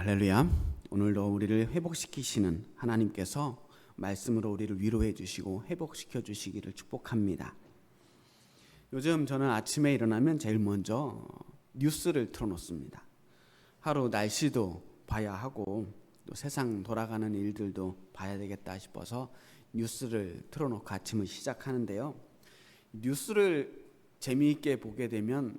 할렐루야. 오늘도 우리를 회복시키시는 하나님께서 말씀으로 우리를 위로해 주시고 회복시켜 주시기를 축복합니다. 요즘 저는 아침에 일어나면 제일 먼저 뉴스를 틀어놓습니다. 하루 날씨도 봐야 하고 또 세상 돌아가는 일들도 봐야 되겠다 싶어서 뉴스를 틀어놓고 아침을 시작하는데요. 뉴스를 재미있게 보게 되면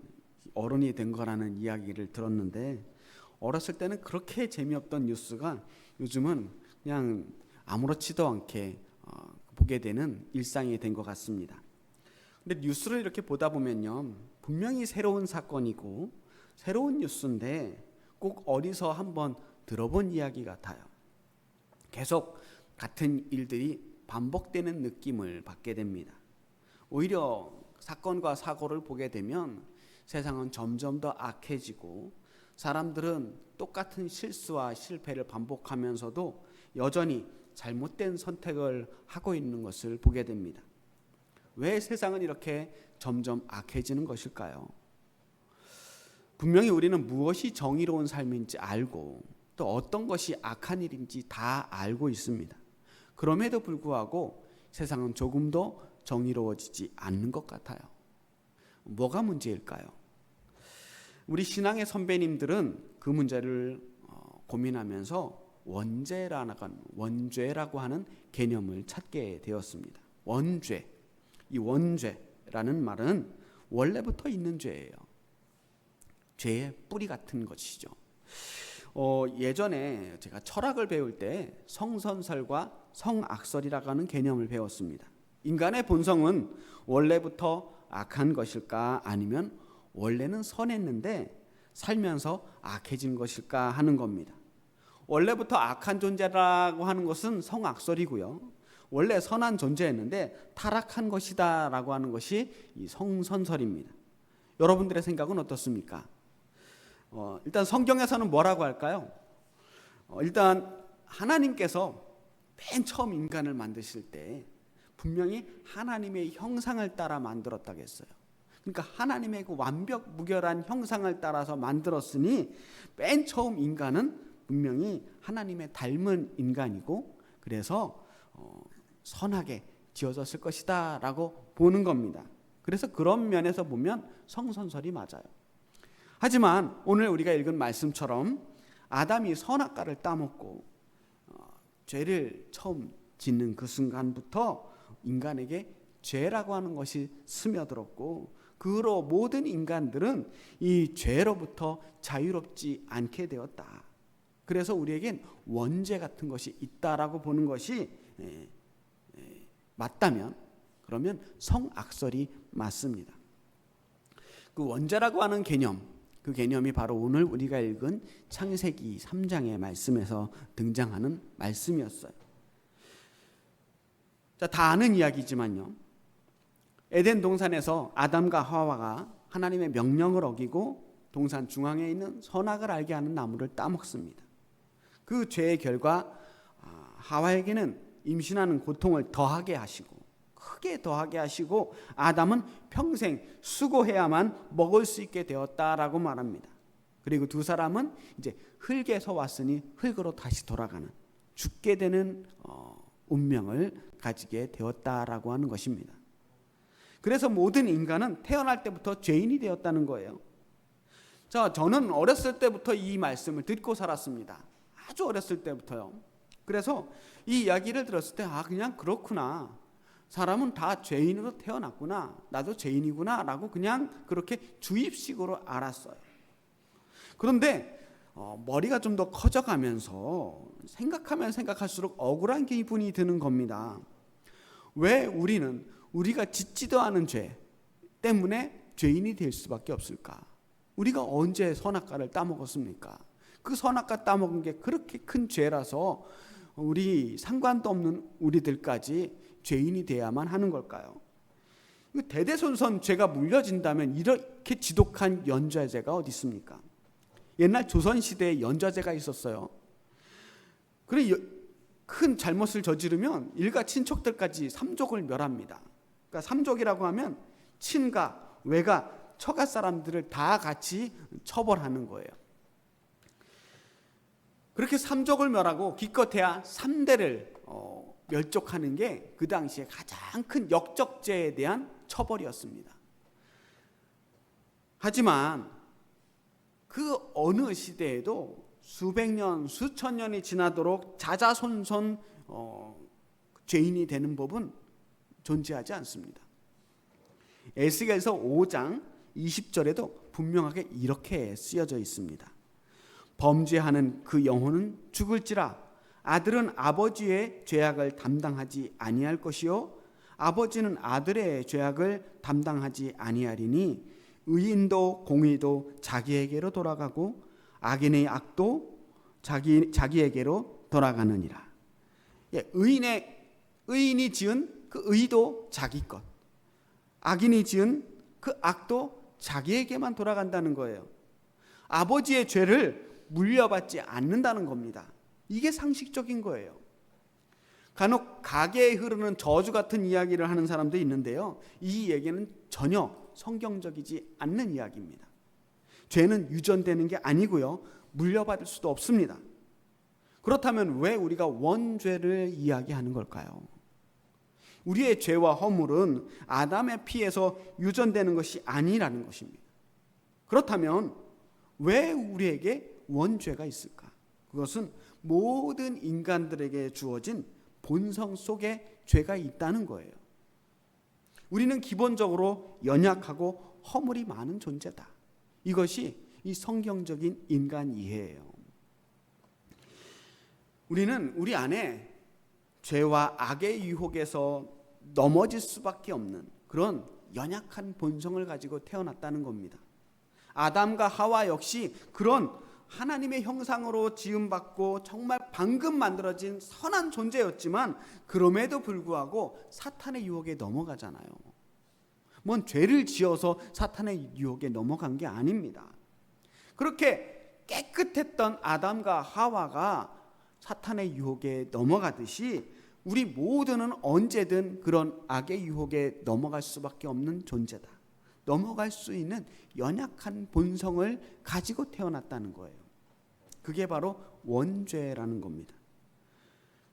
어른이 된 거라는 이야기를 들었는데, 어렸을 때는 그렇게 재미없던 뉴스가 요즘은 그냥 아무렇지도 않게 보게 되는 일상이 된 것 같습니다. 근데 뉴스를 이렇게 보다 보면요, 분명히 새로운 사건이고 새로운 뉴스인데 꼭 어디서 한번 들어본 이야기 같아요. 계속 같은 일들이 반복되는 느낌을 받게 됩니다. 오히려 사건과 사고를 보게 되면 세상은 점점 더 악해지고 사람들은 똑같은 실수와 실패를 반복하면서도 여전히 잘못된 선택을 하고 있는 것을 보게 됩니다. 왜 세상은 이렇게 점점 악해지는 것일까요? 분명히 우리는 무엇이 정의로운 삶인지 알고 또 어떤 것이 악한 일인지 다 알고 있습니다. 그럼에도 불구하고 세상은 조금도 정의로워지지 않는 것 같아요. 뭐가 문제일까요? 우리 신앙의 선배님들은 그 문제를 고민하면서 원죄라고 하는 개념을 찾게 되었습니다. 원죄, 이 원죄라는 말은 원래부터 있는 죄예요. 죄의 뿌리 같은 것이죠. 예전에 제가 철학을 배울 때 성선설과 성악설이라고 하는 개념을 배웠습니다. 인간의 본성은 원래부터 악한 것일까, 아니면 원래는 선했는데 살면서 악해진 것일까 하는 겁니다. 원래부터 악한 존재라고 하는 것은 성악설이고요, 원래 선한 존재였는데 타락한 것이다 라고 하는 것이 이 성선설입니다. 여러분들의 생각은 어떻습니까? 일단 성경에서는 뭐라고 할까요? 일단 하나님께서 맨 처음 인간을 만드실 때 분명히 하나님의 형상을 따라 만들었다고 했어요. 그러니까 하나님의 그 완벽 무결한 형상을 따라서 만들었으니 맨 처음 인간은 분명히 하나님의 닮은 인간이고, 그래서 선하게 지어졌을 것이다 라고 보는 겁니다. 그래서 그런 면에서 보면 성선설이 맞아요. 하지만 오늘 우리가 읽은 말씀처럼 아담이 선악과를 따먹고 죄를 처음 짓는 그 순간부터 인간에게 죄라고 하는 것이 스며들었고, 그 후로 모든 인간들은 이 죄로부터 자유롭지 않게 되었다. 그래서 우리에겐 원죄 같은 것이 있다라고 보는 것이 맞다면, 그러면 성악설이 맞습니다. 그 원죄라고 하는 개념, 그 개념이 바로 오늘 우리가 읽은 창세기 3장의 말씀에서 등장하는 말씀이었어요. 자, 다 아는 이야기지만요, 에덴 동산에서 아담과 하와가 하나님의 명령을 어기고 동산 중앙에 있는 선악을 알게 하는 나무를 따먹습니다. 그 죄의 결과 하와에게는 임신하는 고통을 더하게 하시고, 크게 더하게 하시고, 아담은 평생 수고해야만 먹을 수 있게 되었다라고 말합니다. 그리고 두 사람은 이제 흙에서 왔으니 흙으로 다시 돌아가는, 죽게 되는 운명을 가지게 되었다라고 하는 것입니다. 그래서 모든 인간은 태어날 때부터 죄인이 되었다는 거예요. 자, 저는 어렸을 때부터 이 말씀을 듣고 살았습니다. 아주 어렸을 때부터요. 그래서 이 이야기를 들었을 때 그냥 그렇구나, 사람은 다 죄인으로 태어났구나, 나도 죄인이구나 라고 그냥 그렇게 주입식으로 알았어요. 그런데 머리가 좀 더 커져가면서 생각하면 생각할수록 억울한 기분이 드는 겁니다. 왜 우리가 짓지도 않은 죄 때문에 죄인이 될 수밖에 없을까? 우리가 언제 선악과를 따먹었습니까? 그 선악과 따먹은 게 그렇게 큰 죄라서 우리 상관도 없는 우리들까지 죄인이 돼야만 하는 걸까요? 대대손손 죄가 물려진다면 이렇게 지독한 연좌제가 어디 있습니까? 옛날 조선시대에 연좌제가 있었어요. 그래, 큰 잘못을 저지르면 일가 친척들까지 삼족을 멸합니다. 그러니까 삼족이라고 하면 친가, 외가, 처가 사람들을 다 같이 처벌하는 거예요. 그렇게 삼족을 멸하고 기껏해야 3대를 멸족하는 게 그 당시에 가장 큰 역적죄에 대한 처벌이었습니다. 하지만 그 어느 시대에도 수백 년, 수천 년이 지나도록 자자손손 죄인이 되는 법은 존재하지 않습니다. 에스겔서 5장 20절에도 분명하게 이렇게 쓰여져 있습니다. 범죄하는 그 영혼은 죽을지라. 아들은 아버지의 죄악을 담당하지 아니할 것이요 아버지는 아들의 죄악을 담당하지 아니하리니 의인도 공의도 자기에게로 돌아가고 악인의 악도 자기에게로 돌아가느니라. 의인이 지은 그 의도 자기 것, 악인이 지은 그 악도 자기에게만 돌아간다는 거예요. 아버지의 죄를 물려받지 않는다는 겁니다. 이게 상식적인 거예요. 간혹 가계에 흐르는 저주 같은 이야기를 하는 사람도 있는데요, 이 얘기는 전혀 성경적이지 않는 이야기입니다. 죄는 유전되는 게 아니고요, 물려받을 수도 없습니다. 그렇다면 왜 우리가 원죄를 이야기하는 걸까요? 우리의 죄와 허물은 아담의 피에서 유전되는 것이 아니라는 것입니다. 그렇다면 왜 우리에게 원죄가 있을까? 그것은 모든 인간들에게 주어진 본성 속에 죄가 있다는 거예요. 우리는 기본적으로 연약하고 허물이 많은 존재다. 이것이 이 성경적인 인간 이해예요. 우리는 우리 안에 죄와 악의 유혹에서 넘어질 수밖에 없는 그런 연약한 본성을 가지고 태어났다는 겁니다. 아담과 하와 역시 그런 하나님의 형상으로 지음받고 정말 방금 만들어진 선한 존재였지만 그럼에도 불구하고 사탄의 유혹에 넘어가잖아요. 뭔 죄를 지어서 사탄의 유혹에 넘어간 게 아닙니다. 그렇게 깨끗했던 아담과 하와가 사탄의 유혹에 넘어가듯이 우리 모두는 언제든 그런 악의 유혹에 넘어갈 수밖에 없는 존재다. 넘어갈 수 있는 연약한 본성을 가지고 태어났다는 거예요. 그게 바로 원죄라는 겁니다.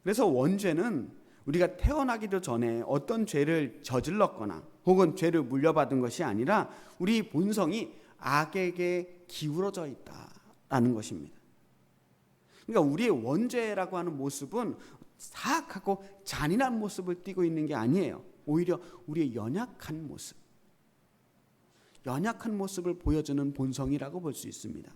그래서 원죄는 우리가 태어나기도 전에 어떤 죄를 저질렀거나 혹은 죄를 물려받은 것이 아니라 우리 본성이 악에게 기울어져 있다라는 것입니다. 그러니까 우리의 원죄라고 하는 모습은 사악하고 잔인한 모습을 띠고 있는 게 아니에요. 오히려 우리의 연약한 모습을 보여주는 본성이라고 볼 수 있습니다.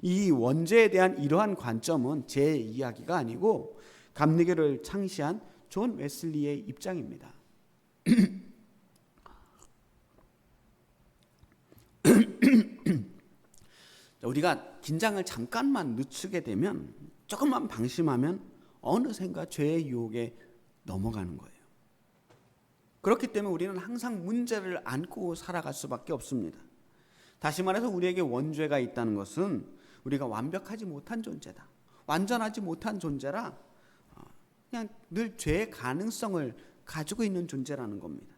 이 원죄에 대한 이러한 관점은 제 이야기가 아니고 감리교를 창시한 존 웨슬리의 입장입니다. 우리가 긴장을 잠깐만 늦추게 되면, 조금만 방심하면 어느샌가 죄의 유혹에 넘어가는 거예요. 그렇기 때문에 우리는 항상 문제를 안고 살아갈 수밖에 없습니다. 다시 말해서 우리에게 원죄가 있다는 것은 우리가 완벽하지 못한 존재다, 완전하지 못한 존재라 그냥 늘 죄의 가능성을 가지고 있는 존재라는 겁니다.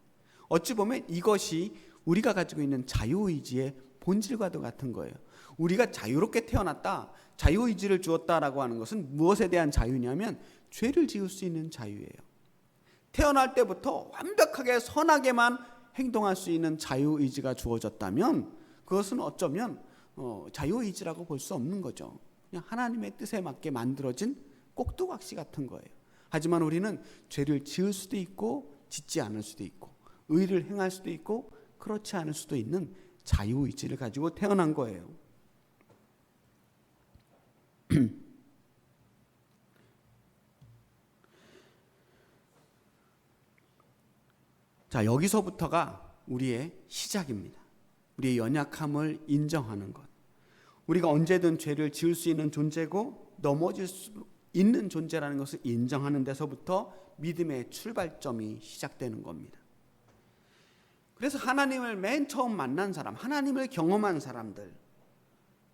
어찌 보면 이것이 우리가 가지고 있는 자유의지의 본질과도 같은 거예요. 우리가 자유롭게 태어났다, 자유의지를 주었다라고 하는 것은 무엇에 대한 자유냐면 죄를 지을 수 있는 자유예요. 태어날 때부터 완벽하게 선하게만 행동할 수 있는 자유의지가 주어졌다면 그것은 어쩌면 자유의지라고 볼 수 없는 거죠. 그냥 하나님의 뜻에 맞게 만들어진 꼭두각시 같은 거예요. 하지만 우리는 죄를 지을 수도 있고 짓지 않을 수도 있고 의를 행할 수도 있고 그렇지 않을 수도 있는 자유의지를 가지고 태어난 거예요. 자, 여기서부터가 우리의 시작입니다. 우리의 연약함을 인정하는 것. 우리가 언제든 죄를 지을 수 있는 존재고 넘어질 수 있는 존재라는 것을 인정하는 데서부터 믿음의 출발점이 시작되는 겁니다. 그래서 하나님을 맨 처음 만난 사람, 하나님을 경험한 사람들,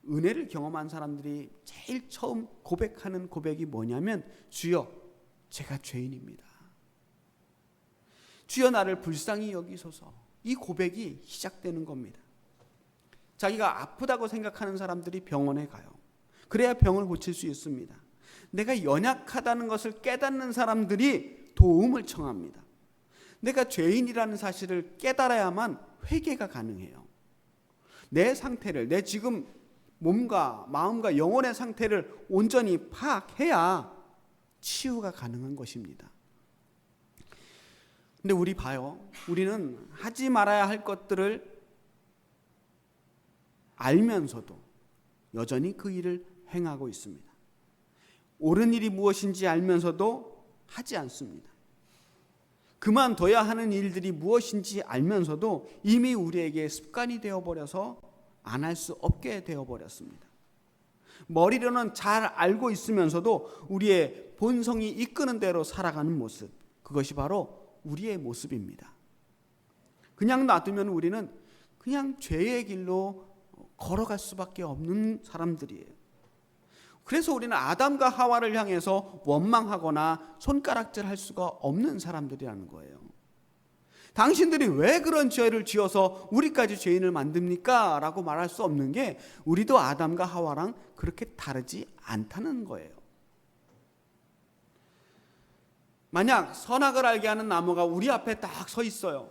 은혜를 경험한 사람들이 제일 처음 고백하는 고백이 뭐냐면 주여, 제가 죄인입니다. 주여, 나를 불쌍히 여기소서. 이 고백이 시작되는 겁니다. 자기가 아프다고 생각하는 사람들이 병원에 가요. 그래야 병을 고칠 수 있습니다. 내가 연약하다는 것을 깨닫는 사람들이 도움을 청합니다. 내가 죄인이라는 사실을 깨달아야만 회개가 가능해요. 내 상태를, 내 지금 몸과 마음과 영혼의 상태를 온전히 파악해야 치유가 가능한 것입니다. 근데 우리 봐요. 우리는 하지 말아야 할 것들을 알면서도 여전히 그 일을 행하고 있습니다. 옳은 일이 무엇인지 알면서도 하지 않습니다. 그만둬야 하는 일들이 무엇인지 알면서도 이미 우리에게 습관이 되어버려서 안 할 수 없게 되어버렸습니다. 머리로는 잘 알고 있으면서도 우리의 본성이 이끄는 대로 살아가는 모습, 그것이 바로 우리의 모습입니다. 그냥 놔두면 우리는 그냥 죄의 길로 걸어갈 수밖에 없는 사람들이에요. 그래서 우리는 아담과 하와를 향해서 원망하거나 손가락질할 수가 없는 사람들이라는 거예요. 당신들이 왜 그런 죄를 지어서 우리까지 죄인을 만듭니까? 라고 말할 수 없는 게 우리도 아담과 하와랑 그렇게 다르지 않다는 거예요. 만약 선악을 알게 하는 나무가 우리 앞에 딱 서 있어요.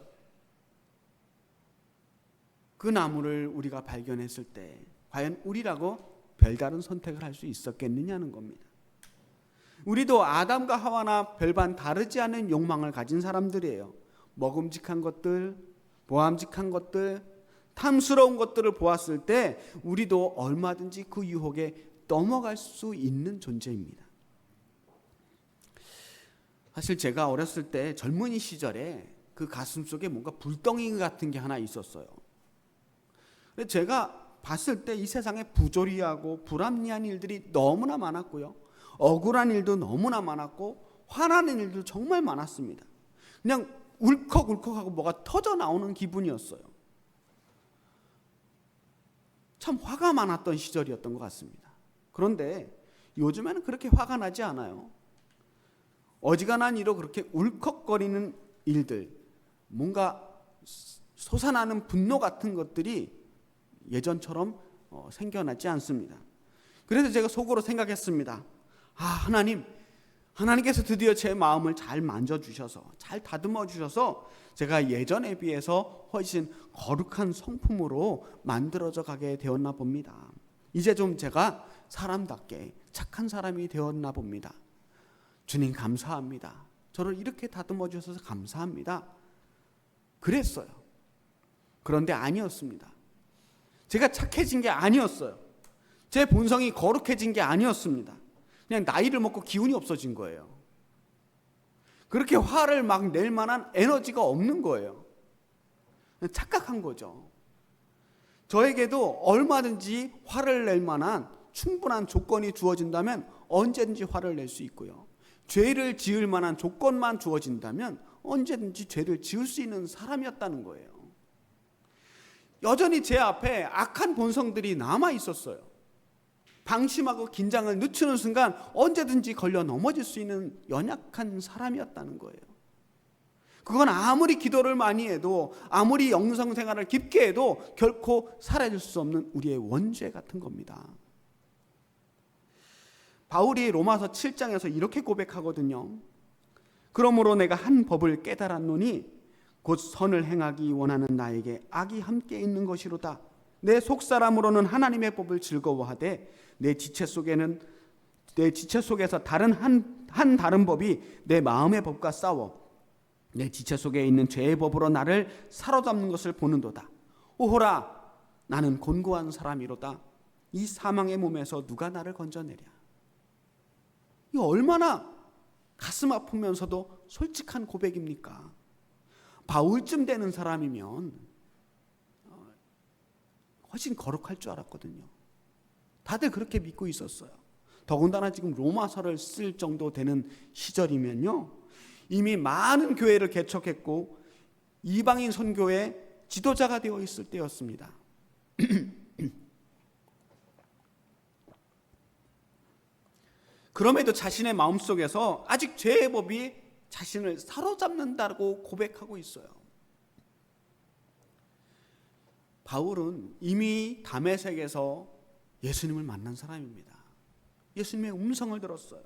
그 나무를 우리가 발견했을 때 과연 우리라고 별다른 선택을 할 수 있었겠느냐는 겁니다. 우리도 아담과 하와나 별반 다르지 않은 욕망을 가진 사람들이에요. 먹음직한 것들, 보암직한 것들, 탐스러운 것들을 보았을 때 우리도 얼마든지 그 유혹에 넘어갈 수 있는 존재입니다. 사실 제가 어렸을 때 젊은이 시절에 그 가슴속에 뭔가 불덩이 같은 게 하나 있었어요. 제가 봤을 때 이 세상에 부조리하고 불합리한 일들이 너무나 많았고요. 억울한 일도 너무나 많았고 화나는 일도 정말 많았습니다. 그냥 울컥울컥하고 뭐가 터져 나오는 기분이었어요. 참 화가 많았던 시절이었던 것 같습니다. 그런데 요즘에는 그렇게 화가 나지 않아요. 어지간한 일로 그렇게 울컥거리는 일들, 뭔가 솟아나는 분노 같은 것들이 예전처럼 생겨나지 않습니다. 그래서 제가 속으로 생각했습니다. 하나님께서 드디어 제 마음을 잘 만져주셔서, 잘 다듬어 주셔서 제가 예전에 비해서 훨씬 거룩한 성품으로 만들어져 가게 되었나 봅니다. 이제 좀 제가 사람답게 착한 사람이 되었나 봅니다. 주님 감사합니다. 저를 이렇게 다듬어 주셔서 감사합니다. 그랬어요. 그런데 아니었습니다. 제가 착해진 게 아니었어요. 제 본성이 거룩해진 게 아니었습니다. 그냥 나이를 먹고 기운이 없어진 거예요. 그렇게 화를 막 낼 만한 에너지가 없는 거예요. 착각한 거죠. 저에게도 얼마든지 화를 낼 만한 충분한 조건이 주어진다면 언제든지 화를 낼 수 있고요. 죄를 지을 만한 조건만 주어진다면 언제든지 죄를 지을 수 있는 사람이었다는 거예요. 여전히 제 앞에 악한 본성들이 남아 있었어요. 방심하고 긴장을 늦추는 순간 언제든지 걸려 넘어질 수 있는 연약한 사람이었다는 거예요. 그건 아무리 기도를 많이 해도, 아무리 영성 생활을 깊게 해도 결코 사라질 수 없는 우리의 원죄 같은 겁니다. 바울이 로마서 7장에서 이렇게 고백하거든요. 그러므로 내가 한 법을 깨달았노니 곧 선을 행하기 원하는 나에게 악이 함께 있는 것이로다. 내 속사람으로는 하나님의 법을 즐거워하되 내 지체 속에서 다른 법이 내 마음의 법과 싸워 내 지체 속에 있는 죄의 법으로 나를 사로잡는 것을 보는도다. 오호라, 나는 곤고한 사람이로다. 이 사망의 몸에서 누가 나를 건져내랴. 이거 얼마나 가슴 아프면서도 솔직한 고백입니까? 바울쯤 되는 사람이면 훨씬 거룩할 줄 알았거든요. 다들 그렇게 믿고 있었어요. 더군다나 지금 로마서를 쓸 정도 되는 시절이면요, 이미 많은 교회를 개척했고 이방인 선교의 지도자가 되어 있을 때였습니다. 그럼에도 자신의 마음속에서 아직 죄의 법이 자신을 사로잡는다고 고백하고 있어요. 바울은 이미 다메섹에서 예수님을 만난 사람입니다. 예수님의 음성을 들었어요.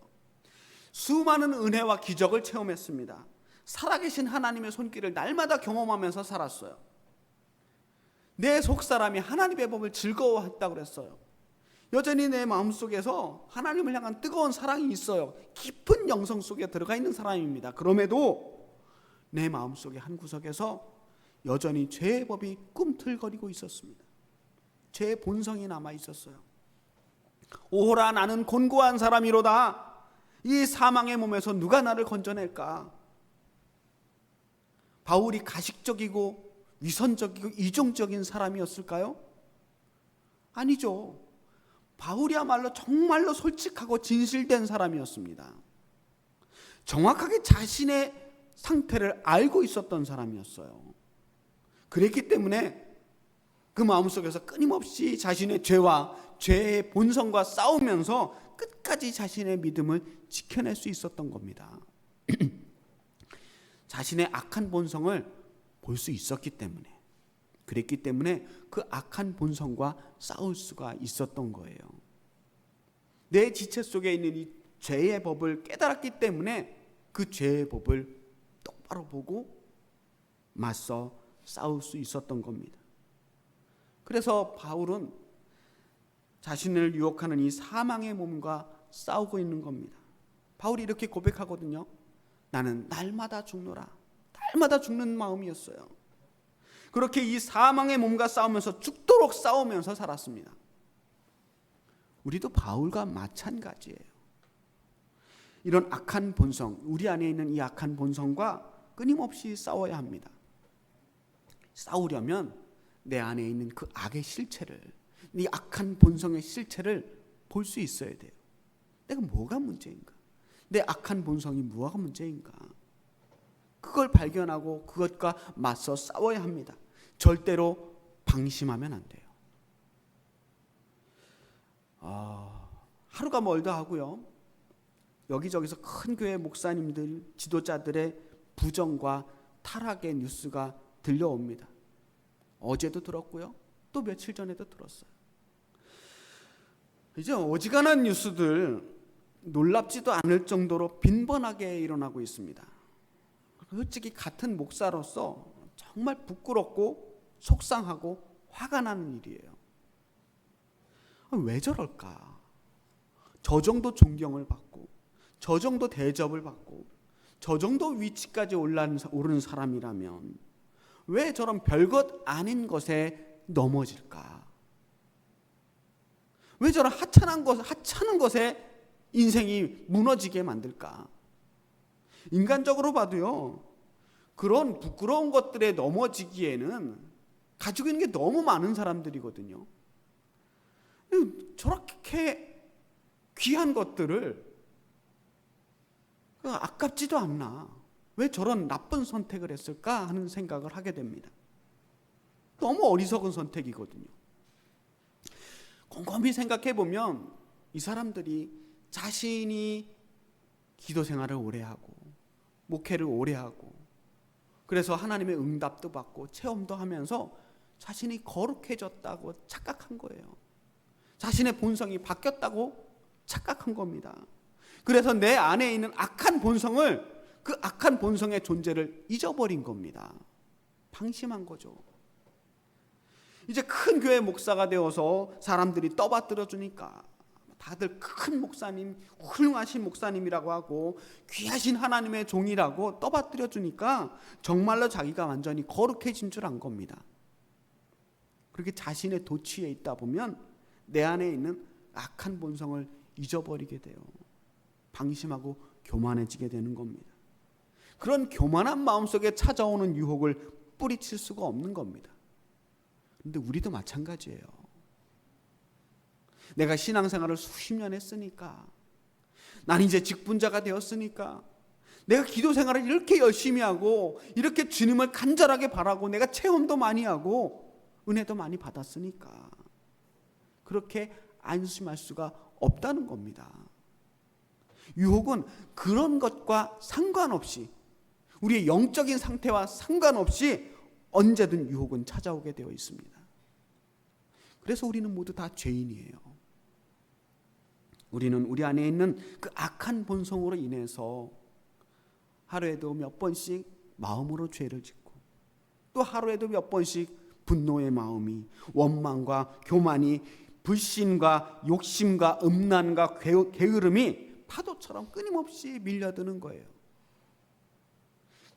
수많은 은혜와 기적을 체험했습니다. 살아계신 하나님의 손길을 날마다 경험하면서 살았어요. 내 속사람이 하나님의 법을 즐거워했다고 그랬어요. 여전히 내 마음속에서 하나님을 향한 뜨거운 사랑이 있어요. 깊은 영성 속에 들어가 있는 사람입니다. 그럼에도 내 마음속의 한 구석에서 여전히 죄의 법이 꿈틀거리고 있었습니다. 죄의 본성이 남아 있었어요. 오호라, 나는 곤고한 사람이로다. 이 사망의 몸에서 누가 나를 건져낼까? 바울이 가식적이고 위선적이고 이중적인 사람이었을까요? 아니죠. 바울이야말로 정말로 솔직하고 진실된 사람이었습니다. 정확하게 자신의 상태를 알고 있었던 사람이었어요. 그랬기 때문에 그 마음속에서 끊임없이 자신의 죄와 죄의 본성과 싸우면서 끝까지 자신의 믿음을 지켜낼 수 있었던 겁니다. 자신의 악한 본성을 볼 수 있었기 때문에, 그랬기 때문에 그 악한 본성과 싸울 수가 있었던 거예요. 내 지체 속에 있는 이 죄의 법을 깨달았기 때문에 그 죄의 법을 똑바로 보고 맞서 싸울 수 있었던 겁니다. 그래서 바울은 자신을 유혹하는 이 사망의 몸과 싸우고 있는 겁니다. 바울이 이렇게 고백하거든요. 나는 날마다 죽노라. 날마다 죽는 마음이었어요. 그렇게 이 사망의 몸과 싸우면서 죽도록 싸우면서 살았습니다. 우리도 바울과 마찬가지예요. 이런 악한 본성, 우리 안에 있는 이 악한 본성과 끊임없이 싸워야 합니다. 싸우려면 내 안에 있는 그 악의 실체를, 이 악한 본성의 실체를 볼 수 있어야 돼요. 내가 뭐가 문제인가? 내 악한 본성이 뭐가 문제인가? 그걸 발견하고 그것과 맞서 싸워야 합니다. 절대로 방심하면 안 돼요. 하루가 멀다 하고요, 여기저기서 큰 교회 목사님들, 지도자들의 부정과 타락의 뉴스가 들려옵니다. 어제도 들었고요, 또 며칠 전에도 들었어요. 이제 어지간한 뉴스들 놀랍지도 않을 정도로 빈번하게 일어나고 있습니다. 솔직히 같은 목사로서 정말 부끄럽고 속상하고 화가 나는 일이에요. 왜 저럴까? 저 정도 존경을 받고, 저 정도 대접을 받고, 저 정도 위치까지 오르는 사람이라면 왜 저런 별것 아닌 것에 넘어질까? 왜 저런 하찮은 것에 인생이 무너지게 만들까? 인간적으로 봐도요, 그런 부끄러운 것들에 넘어지기에는 가지고 있는 게 너무 많은 사람들이거든요. 저렇게 귀한 것들을 아깝지도 않나? 왜 저런 나쁜 선택을 했을까 하는 생각을 하게 됩니다. 너무 어리석은 선택이거든요. 곰곰이 생각해 보면 이 사람들이 자신이 기도 생활을 오래 하고 목회를 오래 하고, 그래서 하나님의 응답도 받고 체험도 하면서 자신이 거룩해졌다고 착각한 거예요. 자신의 본성이 바뀌었다고 착각한 겁니다. 그래서 내 안에 있는 악한 본성을, 그 악한 본성의 존재를 잊어버린 겁니다. 방심한 거죠. 이제 큰 교회 목사가 되어서 사람들이 떠받들어 주니까 다들 큰 목사님, 훌륭하신 목사님이라고 하고 귀하신 하나님의 종이라고 떠받들어 주니까 정말로 자기가 완전히 거룩해진 줄 안 겁니다. 그렇게 자신의 도취에 있다 보면 내 안에 있는 악한 본성을 잊어버리게 돼요. 방심하고 교만해지게 되는 겁니다. 그런 교만한 마음속에 찾아오는 유혹을 뿌리칠 수가 없는 겁니다. 그런데 우리도 마찬가지예요. 내가 신앙생활을 수십 년 했으니까, 난 이제 직분자가 되었으니까, 내가 기도 생활을 이렇게 열심히 하고 이렇게 주님을 간절하게 바라고 내가 체험도 많이 하고 은혜도 많이 받았으니까 그렇게 안심할 수가 없다는 겁니다. 유혹은 그런 것과 상관없이, 우리의 영적인 상태와 상관없이 언제든 유혹은 찾아오게 되어 있습니다. 그래서 우리는 모두 다 죄인이에요. 우리는 우리 안에 있는 그 악한 본성으로 인해서 하루에도 몇 번씩 마음으로 죄를 짓고 또 하루에도 몇 번씩 분노의 마음이, 원망과 교만이, 불신과 욕심과 음란과 게으름이 파도처럼 끊임없이 밀려드는 거예요.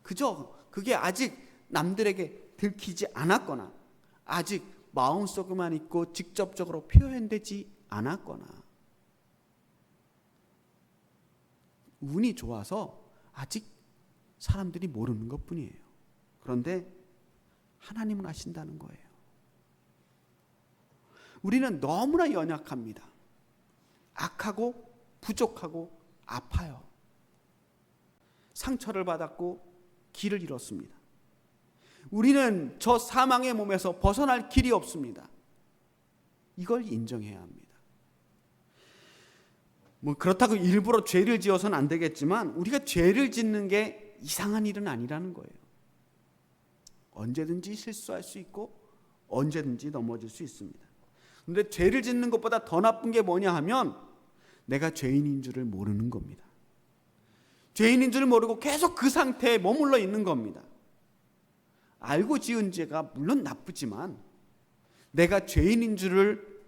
그저 그게 아직 남들에게 들키지 않았거나 아직 마음속에만 있고 직접적으로 표현되지 않았거나 운이 좋아서 아직 사람들이 모르는 것뿐이에요. 그런데 하나님은 아신다는 거예요. 우리는 너무나 연약합니다. 악하고 부족하고 아파요. 상처를 받았고 길을 잃었습니다. 우리는 저 사망의 몸에서 벗어날 길이 없습니다. 이걸 인정해야 합니다. 그렇다고 일부러 죄를 지어서는 안 되겠지만 우리가 죄를 짓는 게 이상한 일은 아니라는 거예요. 언제든지 실수할 수 있고 언제든지 넘어질 수 있습니다. 그런데 죄를 짓는 것보다 더 나쁜 게 뭐냐 하면 내가 죄인인 줄을 모르는 겁니다. 죄인인 줄 모르고 계속 그 상태에 머물러 있는 겁니다. 알고 지은 죄가 물론 나쁘지만 내가 죄인인 줄을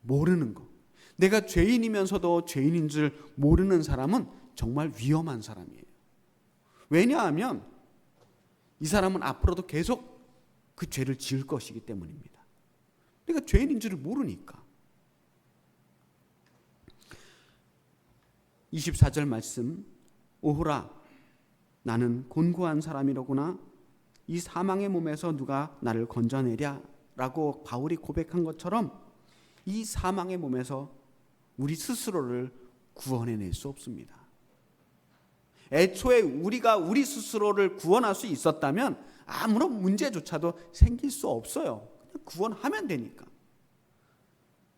모르는 것, 내가 죄인이면서도 죄인인 줄 모르는 사람은 정말 위험한 사람이에요. 왜냐하면 이 사람은 앞으로도 계속 그 죄를 지을 것이기 때문입니다. 내가 죄인인 줄을 모르니까. 24절 말씀, 오호라 나는 곤고한 사람이로구나. 이 사망의 몸에서 누가 나를 건져내랴 라고 바울이 고백한 것처럼 이 사망의 몸에서 우리 스스로를 구원해낼 수 없습니다. 애초에 우리가 우리 스스로를 구원할 수 있었다면 아무런 문제조차도 생길 수 없어요. 그냥 구원하면 되니까.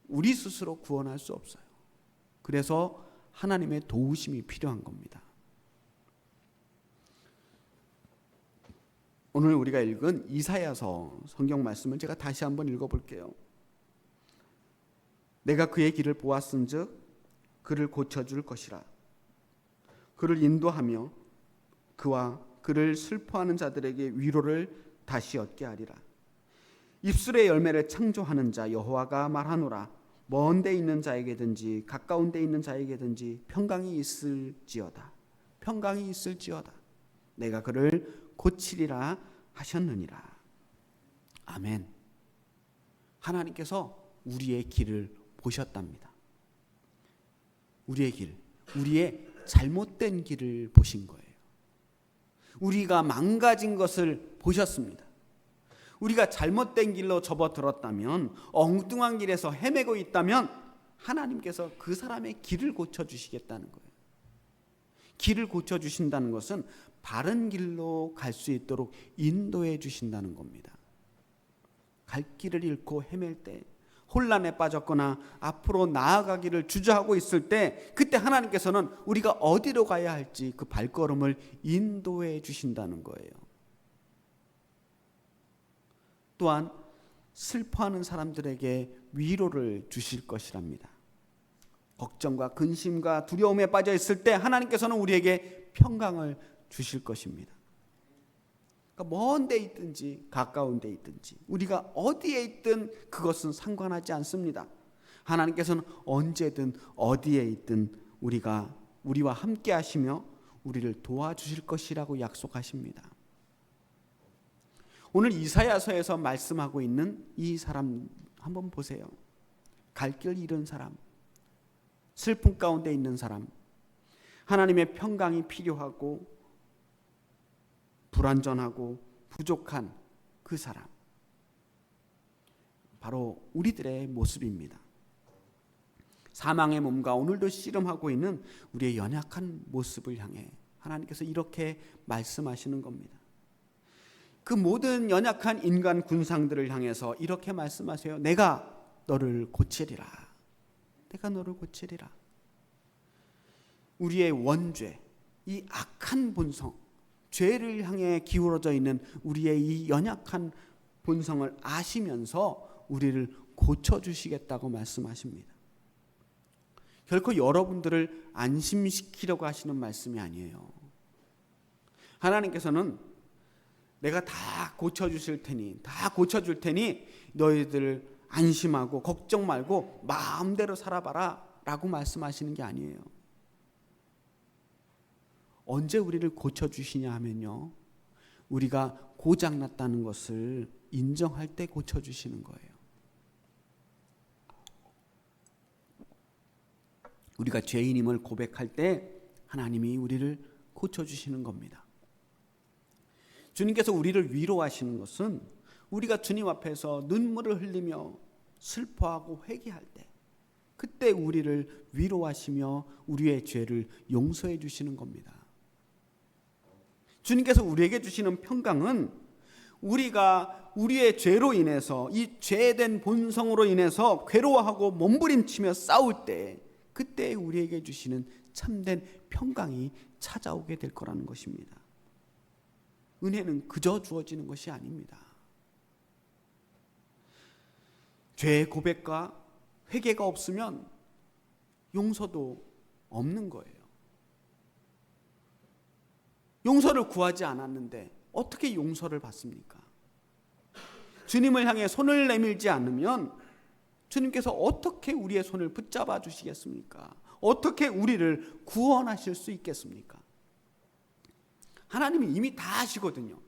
우리 스스로 구원할 수 없어요. 그래서 하나님의 도우심이 필요한 겁니다. 오늘 우리가 읽은 이사야서 성경 말씀을 제가 다시 한번 읽어볼게요. 내가 그의 길을 보았은즉 그를 고쳐줄 것이라. 그를 인도하며 그와 그를 슬퍼하는 자들에게 위로를 다시 얻게 하리라. 입술의 열매를 창조하는 자 여호와가 말하노라. 먼 데 있는 자에게든지 가까운 데 있는 자에게든지 평강이 있을지어다. 평강이 있을지어다. 내가 그를 고치리라 하셨느니라. 아멘. 하나님께서 우리의 길을 보셨답니다. 우리의 길, 우리의 잘못된 길을 보신 거예요. 우리가 망가진 것을 보셨습니다. 우리가 잘못된 길로 접어들었다면, 엉뚱한 길에서 헤매고 있다면 하나님께서 그 사람의 길을 고쳐주시겠다는 거예요. 길을 고쳐주신다는 것은 바른 길로 갈 수 있도록 인도해 주신다는 겁니다. 갈 길을 잃고 헤맬 때, 혼란에 빠졌거나 앞으로 나아가기를 주저하고 있을 때, 그때 하나님께서는 우리가 어디로 가야 할지 그 발걸음을 인도해 주신다는 거예요. 또한 슬퍼하는 사람들에게 위로를 주실 것이랍니다. 걱정과 근심과 두려움에 빠져 있을 때 하나님께서는 우리에게 평강을 주실 것입니다. 그러니까 먼 데 있든지 가까운 데 있든지 우리가 어디에 있든 그것은 상관하지 않습니다. 하나님께서는 언제든 어디에 있든 우리와 함께 하시며 우리를 도와주실 것이라고 약속하십니다. 오늘 이사야서에서 말씀하고 있는 이 사람 한번 보세요. 갈 길 잃은 사람, 슬픔 가운데 있는 사람, 하나님의 평강이 필요하고 불완전하고 부족한 그 사람, 바로 우리들의 모습입니다. 사망의 몸과 오늘도 씨름하고 있는 우리의 연약한 모습을 향해 하나님께서 이렇게 말씀하시는 겁니다. 그 모든 연약한 인간 군상들을 향해서 이렇게 말씀하세요. 내가 너를 고치리라. 내가 너를 고치리라. 우리의 원죄, 이 악한 본성, 죄를 향해 기울어져 있는 우리의 이 연약한 본성을 아시면서 우리를 고쳐주시겠다고 말씀하십니다. 결코 여러분들을 안심시키려고 하시는 말씀이 아니에요. 하나님께서는 내가 다 고쳐주실 테니, 다 고쳐줄 테니 너희들 안심하고 걱정 말고 마음대로 살아봐라 라고 말씀하시는 게 아니에요. 언제 우리를 고쳐주시냐 하면요, 우리가 고장났다는 것을 인정할 때 고쳐주시는 거예요. 우리가 죄인임을 고백할 때 하나님이 우리를 고쳐주시는 겁니다. 주님께서 우리를 위로하시는 것은 우리가 주님 앞에서 눈물을 흘리며 슬퍼하고 회개할 때, 그때 우리를 위로하시며 우리의 죄를 용서해 주시는 겁니다. 주님께서 우리에게 주시는 평강은 우리가 우리의 죄로 인해서, 이 죄된 본성으로 인해서 괴로워하고 몸부림치며 싸울 때, 그때 우리에게 주시는 참된 평강이 찾아오게 될 거라는 것입니다. 은혜는 그저 주어지는 것이 아닙니다. 죄의 고백과 회개가 없으면 용서도 없는 거예요. 용서를 구하지 않았는데 어떻게 용서를 받습니까? 주님을 향해 손을 내밀지 않으면 주님께서 어떻게 우리의 손을 붙잡아 주시겠습니까? 어떻게 우리를 구원하실 수 있겠습니까? 하나님이 이미 다 아시거든요.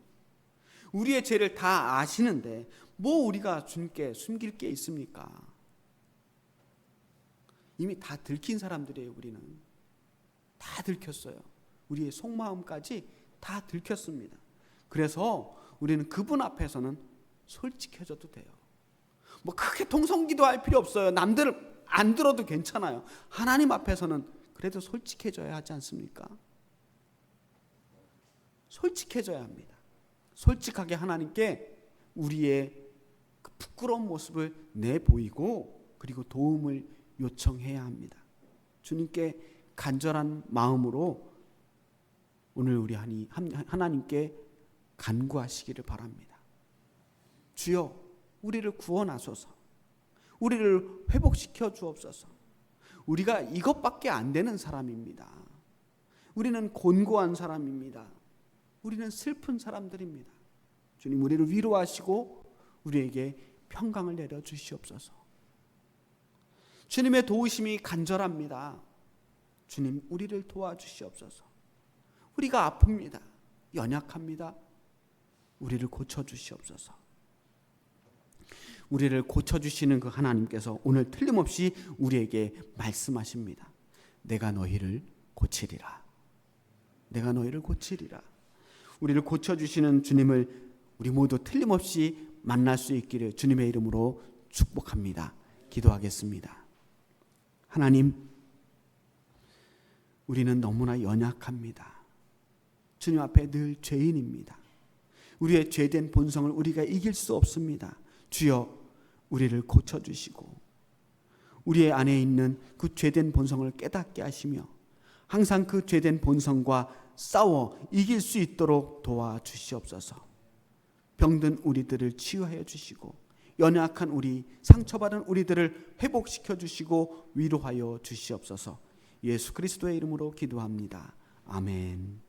우리의 죄를 다 아시는데 뭐 우리가 주님께 숨길 게 있습니까? 이미 다 들킨 사람들이에요. 우리는 다 들켰어요. 우리의 속마음까지 다 들켰습니다. 그래서 우리는 그분 앞에서는 솔직해져도 돼요. 뭐 크게 통성기도할 필요 없어요. 남들 안 들어도 괜찮아요. 하나님 앞에서는 그래도 솔직해져야 하지 않습니까? 솔직해져야 합니다. 솔직하게 하나님께 우리의 그 부끄러운 모습을 내보이고, 그리고 도움을 요청해야 합니다. 주님께 간절한 마음으로 오늘 우리 하나님께 간구하시기를 바랍니다. 주여, 우리를 구원하소서. 우리를 회복시켜 주옵소서. 우리가 이것밖에 안 되는 사람입니다. 우리는 곤고한 사람입니다. 우리는 슬픈 사람들입니다. 주님, 우리를 위로하시고 우리에게 평강을 내려 주시옵소서. 주님의 도우심이 간절합니다. 주님, 우리를 도와주시옵소서. 우리가 아픕니다. 연약합니다. 우리를 고쳐주시옵소서. 우리를 고쳐주시는 그 하나님께서 오늘 틀림없이 우리에게 말씀하십니다. 내가 너희를 고치리라. 내가 너희를 고치리라. 우리를 고쳐주시는 주님을 우리 모두 틀림없이 만날 수 있기를 주님의 이름으로 축복합니다. 기도하겠습니다. 하나님, 우리는 너무나 연약합니다. 주님 앞에 늘 죄인입니다. 우리의 죄된 본성을 우리가 이길 수 없습니다. 주여, 우리를 고쳐주시고 우리의 안에 있는 그 죄된 본성을 깨닫게 하시며 항상 그 죄된 본성과 싸워 이길 수 있도록 도와주시옵소서. 병든 우리들을 치유하여 주시고 연약한 우리, 상처받은 우리들을 회복시켜 주시고 위로하여 주시옵소서. 예수 그리스도의 이름으로 기도합니다. 아멘.